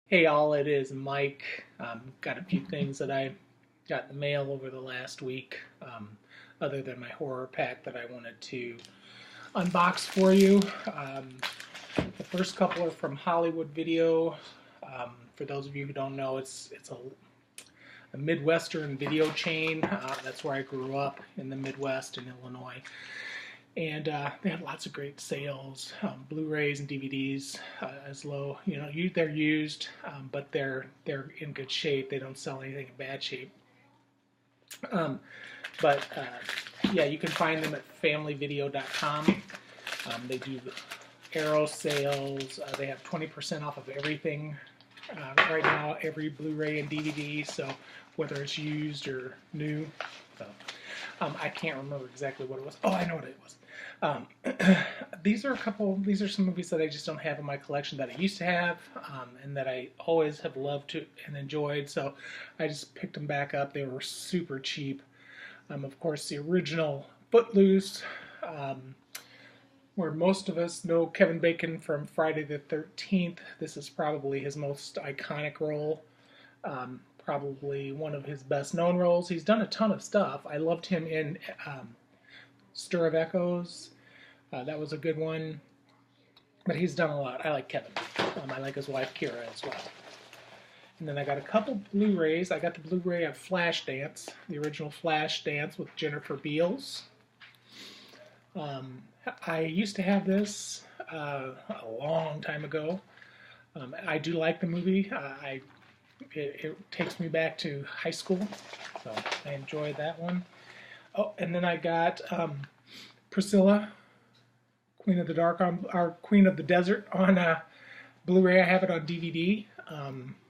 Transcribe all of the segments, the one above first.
Hey all, it is Mike. Got a few things that I got in the mail over the last week, other than my horror pack that I wanted to unbox for you. The first couple are from Hollywood Video. For those of you who don't know, it's a Midwestern video chain. That's where I grew up, in the Midwest in Illinois. And they have lots of great sales, Blu-rays and DVDs as low. They're used, but they're in good shape. They don't sell anything in bad shape. But yeah, you can find them at familyvideo.com. They do arrow sales. They have 20% off of everything right now, every Blu-ray and DVD. So whether it's used or new. So I can't remember exactly what it was. Oh, I know what it was. These are some movies that I just don't have in my collection that I used to have, and that I always have loved to and enjoyed. So I just picked them back up. They were super cheap. Of course, the original Footloose, where most of us know Kevin Bacon from Friday the 13th. This is probably his most iconic role. Probably one of his best known roles. He's done a ton of stuff. I loved him in Stir of Echoes. That was a good one. But he's done a lot. I like Kevin. I like his wife Kira as well. And then I got a couple Blu-rays. I got the Blu-ray of Flashdance, the original Flashdance with Jennifer Beals. I used to have this a long time ago. I do like the movie. It takes me back to high school, so I enjoyed that one. Oh, and then I got Priscilla, Queen of the Dark, or Queen of the Desert on Blu-ray. I have it on DVD,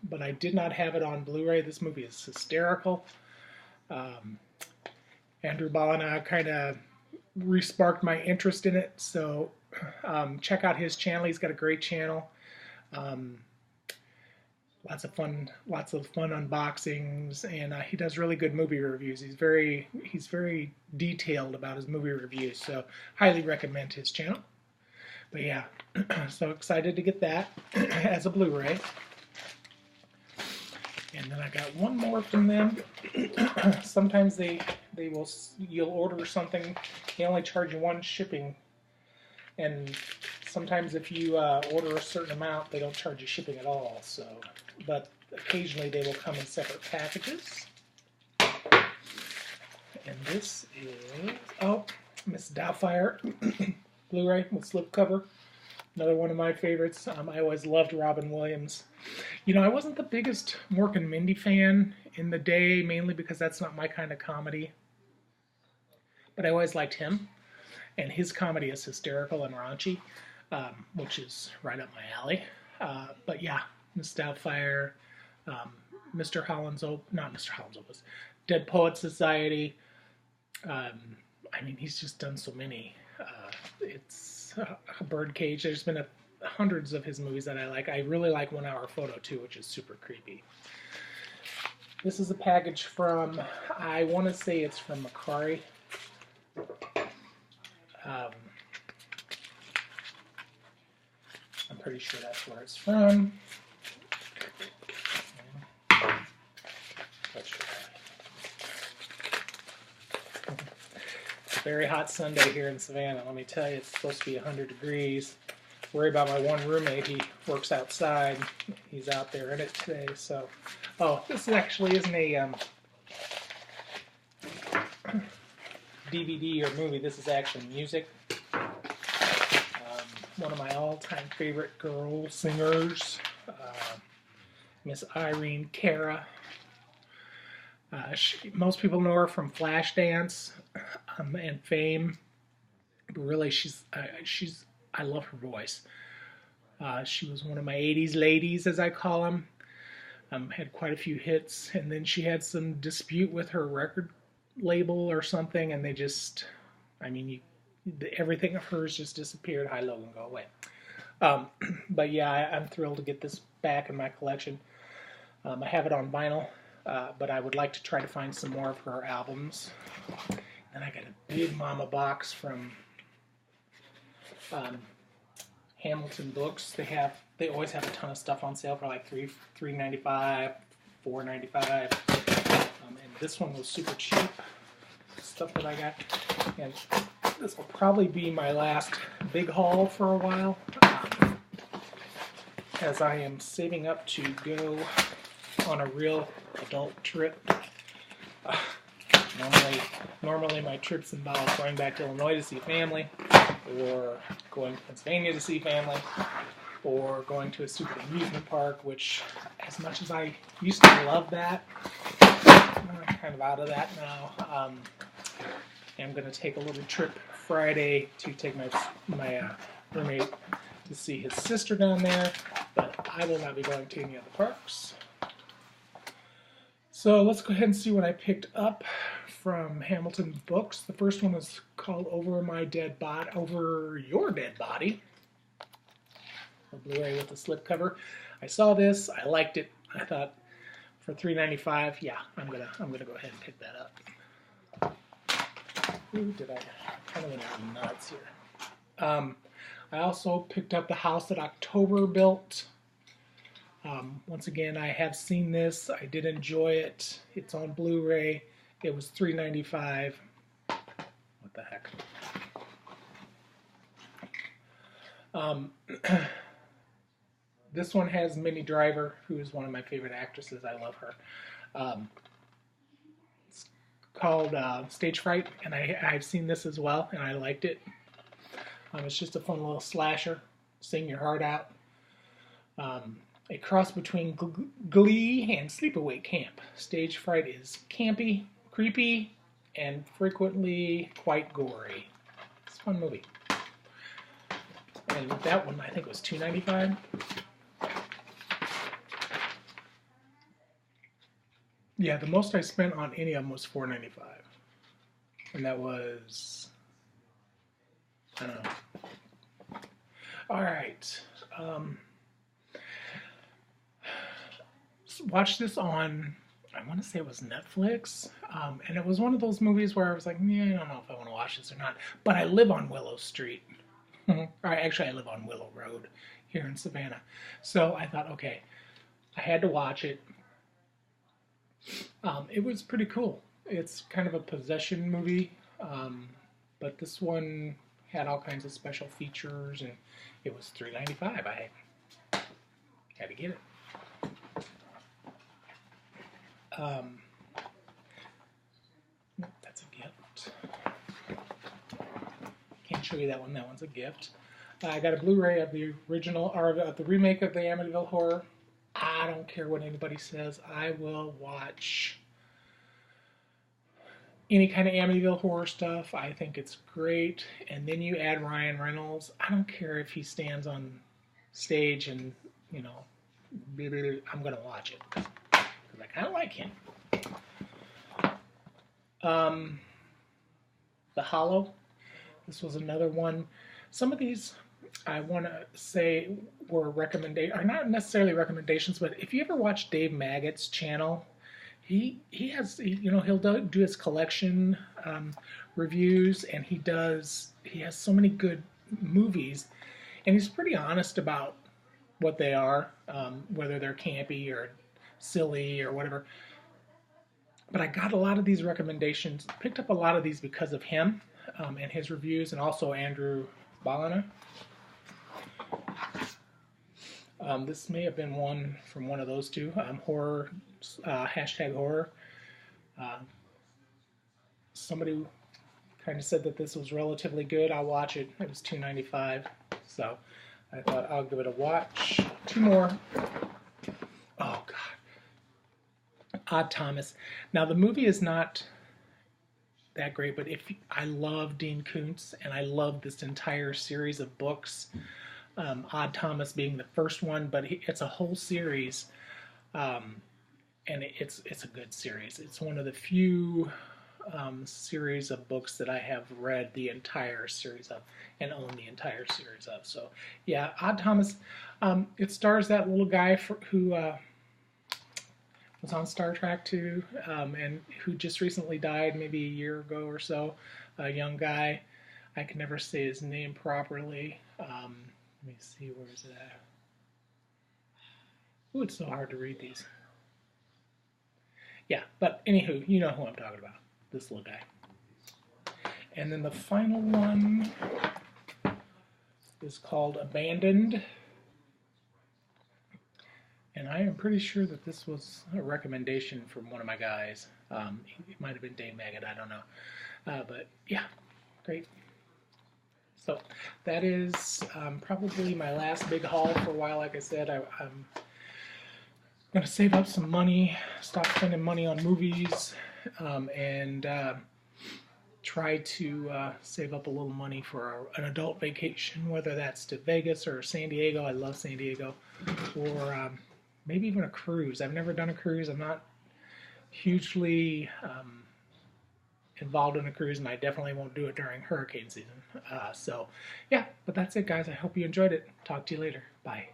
but I did not have it on Blu-ray. This movie is hysterical. ANDREWBALLINA kind of re-sparked my interest in it, so check out his channel. He's got a great channel. Lots of fun unboxings, and he does really good movie reviews. He's very detailed about his movie reviews, so highly recommend his channel. But yeah, so excited to get that as a Blu-ray. And then I got one more from them. Sometimes you'll order something, they only charge you one shipping, and sometimes if you order a certain amount, they don't charge you shipping at all. So, but occasionally they will come in separate packages. And this is Miss Doubtfire Blu-ray with slipcover. Another one of my favorites. I always loved Robin Williams. I wasn't the biggest Mork and Mindy fan in the day, mainly because that's not my kind of comedy. But I always liked him, and his comedy is hysterical and raunchy, which is right up my alley. But yeah, Miss Doubtfire, Mr. Holland's Opus, Dead Poet Society. He's just done so many. It's a Birdcage. There's been hundreds of his movies that I like. I really like 1 Hour Photo too, which is super creepy. This is a package from, I want to say it's from Macquarie. I'm pretty sure that's where it's from. It's a very hot Sunday here in Savannah. Let me tell you, it's supposed to be 100 degrees. Worry about my one roommate. He works outside. He's out there in it today. So, this actually isn't a DVD or movie. This is actually music. One of my all-time favorite girl singers, Miss Irene Cara. Most people know her from Flashdance and Fame. But really, I love her voice. She was one of my 80s ladies, as I call them. Had quite a few hits, and then she had some dispute with her record label or something, and they just, everything of hers just disappeared. Hi, Logan, go away. But yeah, I'm thrilled to get this back in my collection. I have it on vinyl, but I would like to try to find some more of her albums. And I got a big mama box from Hamilton Books. They always have a ton of stuff on sale for like $3.95, $4.95. And this one was super cheap. Stuff that I got. And this will probably be my last big haul for a while, as I am saving up to go on a real adult trip. Normally my trips involve going back to Illinois to see family, or going to Pennsylvania to see family, or going to a stupid amusement park, which, as much as I used to love that, I'm kind of out of that now. I'm going to take a little trip Friday to take my roommate to see his sister down there, but I will not be going to any other parks. So let's go ahead and see what I picked up from Hamilton Books. The first one is called Over Your Dead Body. A Blu-ray with the slipcover. I saw this, I liked it. I thought for $3.95, yeah, I'm gonna go ahead and pick that up. Ooh, I kind of went nuts here. I also picked up The House That October Built. Once again, I have seen this. I did enjoy it. It's on Blu-ray. It was $3.95. What the heck? This one has Minnie Driver, who is one of my favorite actresses. I love her. It's called Stage Fright, and I've seen this as well, and I liked it. It's just a fun little slasher. Sing your heart out. A cross between Glee and Sleepaway Camp. Stage Fright is campy, creepy, and frequently quite gory. It's a fun movie. And that one, I think it was $2.95. Yeah, the most I spent on any of them was $4.95. And that was, I don't know. All right. Watched this on, I want to say it was Netflix, and it was one of those movies where I was like, yeah, I don't know if I want to watch this or not, but I live on Willow Street. Actually, I live on Willow Road here in Savannah, so I thought, okay, I had to watch it. It was pretty cool. It's kind of a possession movie, but this one had all kinds of special features, and it was $3.95. I had to get it. That's a gift. Can't show you that one. That one's a gift. I got a Blu-ray of the original, or of the remake of the Amityville Horror. I don't care what anybody says. I will watch any kind of Amityville Horror stuff. I think it's great. And then you add Ryan Reynolds. I don't care if he stands on stage and, you know, I'm going to watch it. Because I kind of like him. The Hollow. This was another one. Some of these, I want to say, were are not necessarily recommendations, but if you ever watch Dave Maggot's channel, he has, you know, he'll do his collection reviews, and he has so many good movies, and he's pretty honest about what they are, whether they're campy or silly or whatever. But I got a lot of these recommendations, picked up a lot of these because of him and his reviews, and also ANDREWBALLINA. This may have been one from one of those two. Horror, hashtag horror. Somebody kind of said that this was relatively good. I'll watch it. It was $2.95, so I thought I'll give it a watch. Two more. Oh God. Odd Thomas. Now the movie is not that great, but I love Dean Koontz, and I love this entire series of books. Odd Thomas being the first one, but it's a whole series, and it's a good series. It's one of the few series of books that I have read the entire series of and own the entire series of. So yeah, Odd Thomas. It stars that little guy who was on Star Trek too, and who just recently died maybe a year ago or so. A young guy. I can never say his name properly. Let me see, where is it at? Ooh, it's so hard to read these. Yeah, but anywho, you know who I'm talking about. This little guy. And then the final one is called Abandoned. And I am pretty sure that this was a recommendation from one of my guys. It might have been Dave Maggot, I don't know. But yeah, great. So that is probably my last big haul for a while. Like I said, I'm going to save up some money, stop spending money on movies, and try to save up a little money for an adult vacation, whether that's to Vegas or San Diego. I love San Diego. Or maybe even a cruise. I've never done a cruise. I'm not hugely involved in a cruise, and I definitely won't do it during hurricane season. So, yeah, but that's it, guys. I hope you enjoyed it. Talk to you later. Bye.